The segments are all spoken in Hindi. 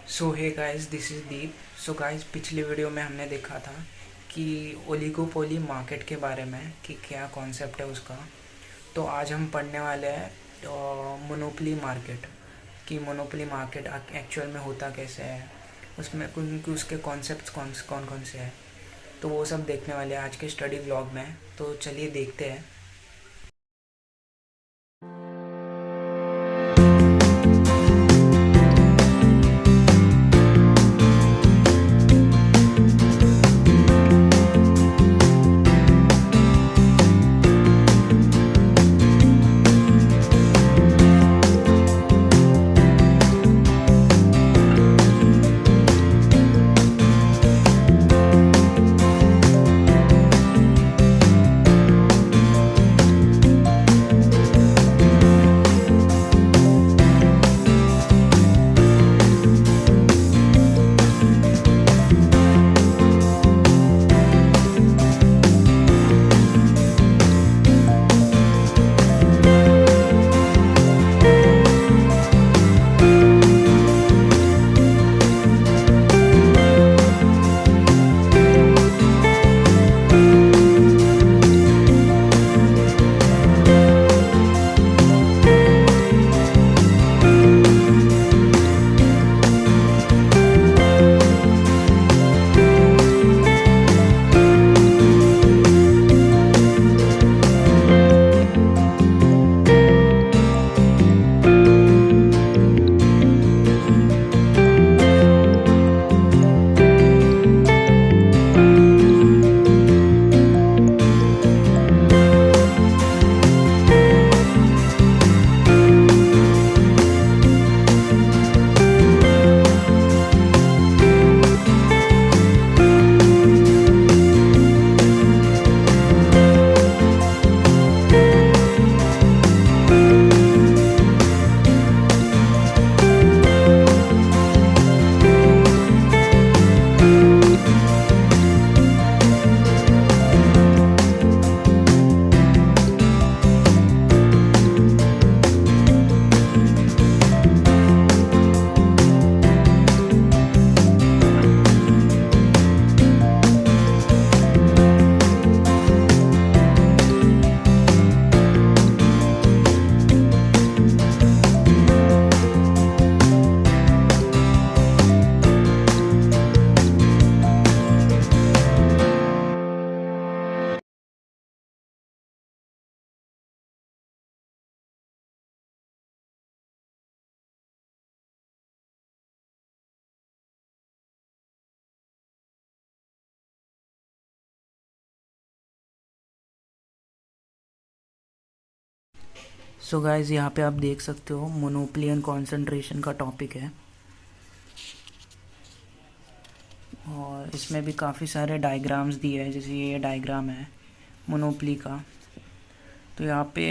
So hey guys, this is Deep. So guys, पिछले वीडियो में हमने देखा था कि ओलिगोपोली मार्केट के बारे में कि क्या कॉन्सेप्ट है उसका। तो आज हम पढ़ने वाले हैं मोनोपोली मार्केट, कि मोनोपोली मार्केट एक्चुअल में होता कैसे है, उसमें उनके उसके कॉन्सेप्ट्स कौन कौन से हैं। तो वो सब देखने वाले हैं आज के स्टडी व्लॉग में। तो चलिए देखते हैं। सो गाइस, यहाँ पे आप देख सकते हो मोनोपोली एंड कॉन्सेंट्रेशन का टॉपिक है, और इसमें भी काफ़ी सारे डायग्राम्स दिए हैं। जैसे ये डायग्राम है मोनोपोली का। तो यहाँ पे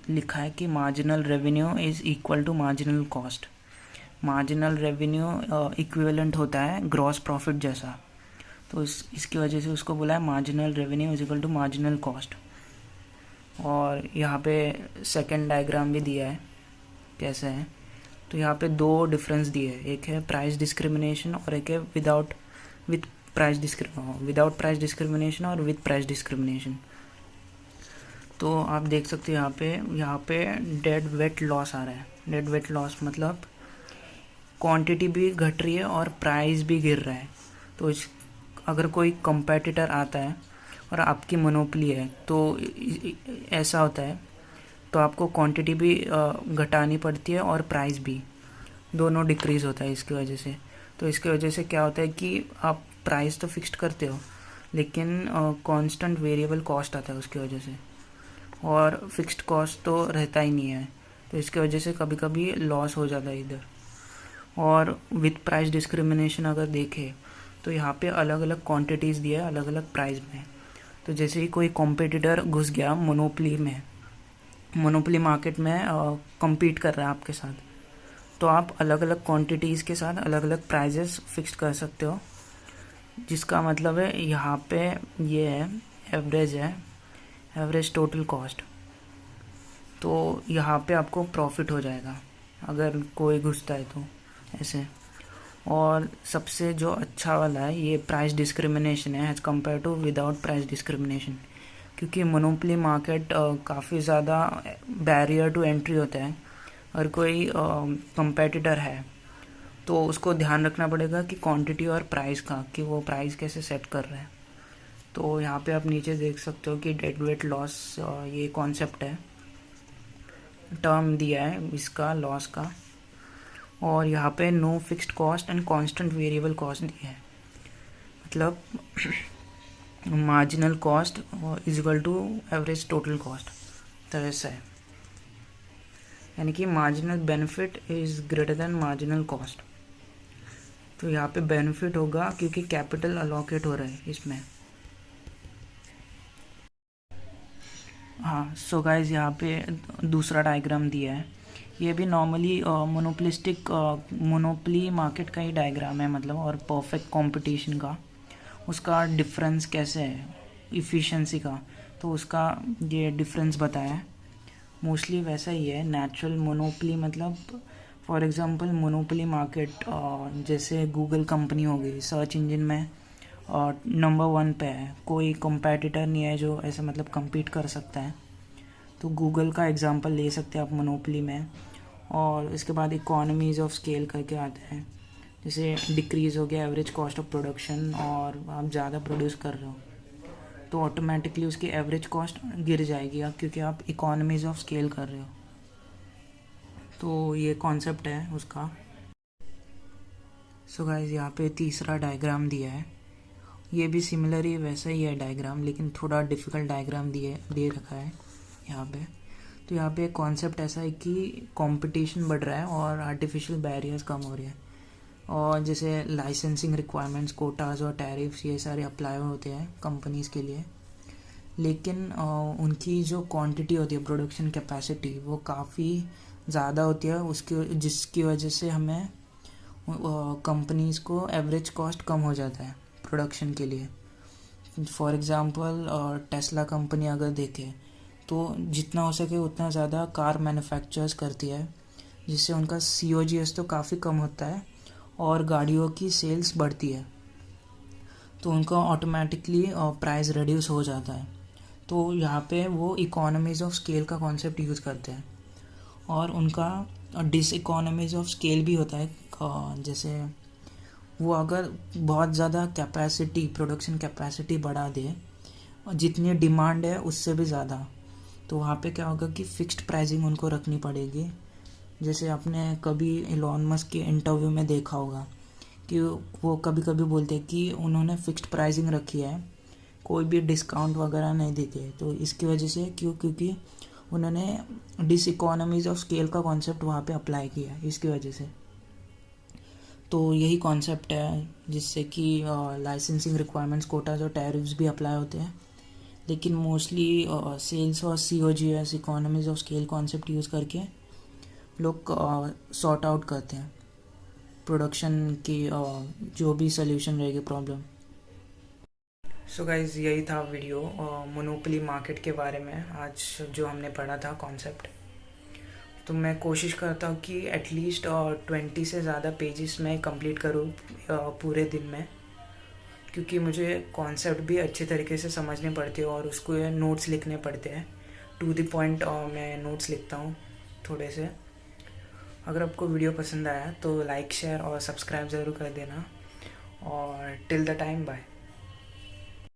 लिखा है कि marginal revenue is equal to marginal cost. Marginal revenue equivalent होता है ग्रॉस प्रॉफिट जैसा। तो इसकी वजह से उसको बोला है marginal revenue is equal to marginal cost. और यहाँ पे सेकंड डायग्राम भी दिया है कैसे है। तो यहाँ पे दो डिफरेंस दिए हैं, एक है प्राइस डिस्क्रिमिनेशन और एक है विद विदाउट प्राइस डिस्क्रिमिनेशन और विद प्राइस डिस्क्रिमिनेशन। तो आप देख सकते हो यहाँ पे डेड वेट लॉस आ रहा है। डेड वेट लॉस मतलब क्वांटिटी भी घट रही है और प्राइस भी गिर रहा है। तो अगर कोई कंपेटिटर आता है और आपकी मोनोपोली है तो ऐसा होता है, तो आपको क्वांटिटी भी घटानी पड़ती है और प्राइस भी, दोनों डिक्रीज़ होता है इसकी वजह से। तो इसकी वजह से क्या होता है कि आप प्राइस तो फिक्स्ड करते हो, लेकिन कांस्टेंट वेरिएबल कॉस्ट आता है उसकी वजह से, और फिक्स्ड कॉस्ट तो रहता ही नहीं है। तो इसकी वजह से कभी कभी लॉस हो जाता है इधर। और विथ प्राइस डिस्क्रिमिनेशन अगर देखें तो यहाँ पे अलग अलग क्वांटिटीज़ दिया है अलग अलग प्राइस में। तो जैसे ही कोई कॉम्पिटिटर घुस गया मोनोपोली मार्केट में compete कर रहा है आपके साथ, तो आप अलग अलग क्वांटिटीज़ के साथ अलग अलग प्राइजेस फिक्स कर सकते हो। जिसका मतलब है यहाँ पे ये है एवरेज टोटल कॉस्ट। तो यहाँ पे आपको प्रॉफिट हो जाएगा अगर कोई घुसता है तो ऐसे। और सबसे जो अच्छा वाला है ये प्राइस डिस्क्रिमिनेशन है as compare to without price discrimination, क्योंकि मोनोपोली मार्केट काफ़ी ज़्यादा बैरियर टू एंट्री होता है। अगर कोई कंपेटिटर है तो उसको ध्यान रखना पड़ेगा कि क्वांटिटी और प्राइस का, कि वो प्राइस कैसे सेट कर रहे हैं। तो यहाँ पे आप नीचे देख सकते हो कि डेड वेट लॉस ये कॉन्सेप्ट है, टर्म दिया है इसका लॉस का, और यहाँ पे no fixed cost and constant variable cost दिया है। मतलब marginal cost is equal to average total cost, तो ऐसा है, यानी कि marginal benefit is greater than marginal cost. तो यहाँ पे बेनिफिट होगा क्योंकि कैपिटल अलोकेट हो रहा है इसमें। हाँ, सो गाइज यहाँ पे दूसरा डायग्राम दिया है, ये भी नॉर्मली मोनोपली मार्केट का ही डायग्राम है, मतलब और परफेक्ट कंपटीशन का उसका डिफरेंस कैसे है इफ़िशेंसी का, तो उसका ये डिफरेंस बताया है। मोस्टली वैसा ही है, नेचुरल मोनोपली मतलब फॉर एग्जांपल मोनोपली मार्केट जैसे गूगल कंपनी हो गई, सर्च इंजन में नंबर 1 पे है, कोई कंपेटिटर नहीं है जो ऐसे मतलब compete कर सकता है। तो गूगल का एग्जांपल ले सकते हैं आप मोनोपली में। और इसके बाद इकोनॉमीज़ ऑफ स्केल करके आता है, जैसे डिक्रीज़ हो गया एवरेज कॉस्ट ऑफ प्रोडक्शन, और आप ज़्यादा प्रोड्यूस कर रहे हो तो ऑटोमेटिकली उसकी एवरेज कॉस्ट गिर जाएगी आप, क्योंकि आप इकोनॉमीज़ ऑफ स्केल कर रहे हो। तो ये कॉन्सेप्ट है उसका। सो गाइस यहाँ पे तीसरा डायग्राम दिया है, ये भी सिमिलर ही वैसा ही है डायग्राम, लेकिन थोड़ा डिफ़िकल्ट डायग्राम दे रखा है यहाँ पे। तो यहाँ पे कॉन्सेप्ट ऐसा है कि कंपटीशन बढ़ रहा है और आर्टिफिशियल बैरियर्स कम हो रहे हैं, और जैसे लाइसेंसिंग रिक्वायरमेंट्स, कोटाज और टैरिफ्स ये सारे अप्लाई होते हैं कंपनीज़ के लिए, लेकिन उनकी जो क्वांटिटी होती है, प्रोडक्शन कैपेसिटी, वो काफ़ी ज़्यादा होती है, जिसकी वजह से हमें कंपनीज़ को एवरेज कॉस्ट कम हो जाता है प्रोडक्शन के लिए। फॉर एग्ज़ाम्पल टेस्ला कंपनी अगर देखें तो जितना हो सके उतना ज़्यादा कार मैन्युफैक्चर्स करती है, जिससे उनका COGS तो काफ़ी कम होता है और गाड़ियों की सेल्स बढ़ती है, तो उनका ऑटोमेटिकली प्राइस रिड्यूस हो जाता है। तो यहाँ पे वो इकोनॉमीज़ ऑफ स्केल का कॉन्सेप्ट यूज़ करते हैं, और उनका डिसइकोनॉमीज़ ऑफ स्केल भी होता है। जैसे वो अगर बहुत ज़्यादा प्रोडक्शन कैपेसिटी बढ़ा दे, जितनी डिमांड है उससे भी ज़्यादा, तो वहाँ पे क्या होगा कि फ़िक्स्ड प्राइसिंग उनको रखनी पड़ेगी। जैसे आपने कभी इलॉन मस्क के इंटरव्यू में देखा होगा कि वो कभी कभी बोलते हैं कि उन्होंने फ़िक्स्ड प्राइसिंग रखी है, कोई भी डिस्काउंट वगैरह नहीं देते। तो इसकी वजह से क्योंकि उन्होंने डिसइकोनॉमीज़ ऑफ स्केल का कॉन्सेप्ट वहाँ पे अप्लाई किया है, इसकी वजह से। तो यही कॉन्सेप्ट है जिससे कि लाइसेंसिंग रिक्वायरमेंट्स, कोटाज और टैरिफ्स भी अप्लाई होते हैं, लेकिन मोस्टली सेल्स और COGS, economies of scale concept use करके लोग सॉर्ट आउट करते हैं प्रोडक्शन की जो भी सोल्यूशन रहेगी प्रॉब्लम। सो गाइज यही था वीडियो मोनोपोली मार्केट के बारे में आज जो हमने पढ़ा था कॉन्सेप्ट। तो मैं कोशिश करता हूँ कि एटलीस्ट 20 से ज़्यादा पेजेस मैं कंप्लीट करूँ पूरे दिन में, क्योंकि मुझे कॉन्सेप्ट भी अच्छे तरीके से समझने पड़ते हैं और उसको नोट्स लिखने पड़ते हैं टू द पॉइंट। मैं नोट्स लिखता हूँ थोड़े से। अगर आपको वीडियो पसंद आया तो लाइक, शेयर और सब्सक्राइब ज़रूर कर देना, और टिल द टाइम बाय।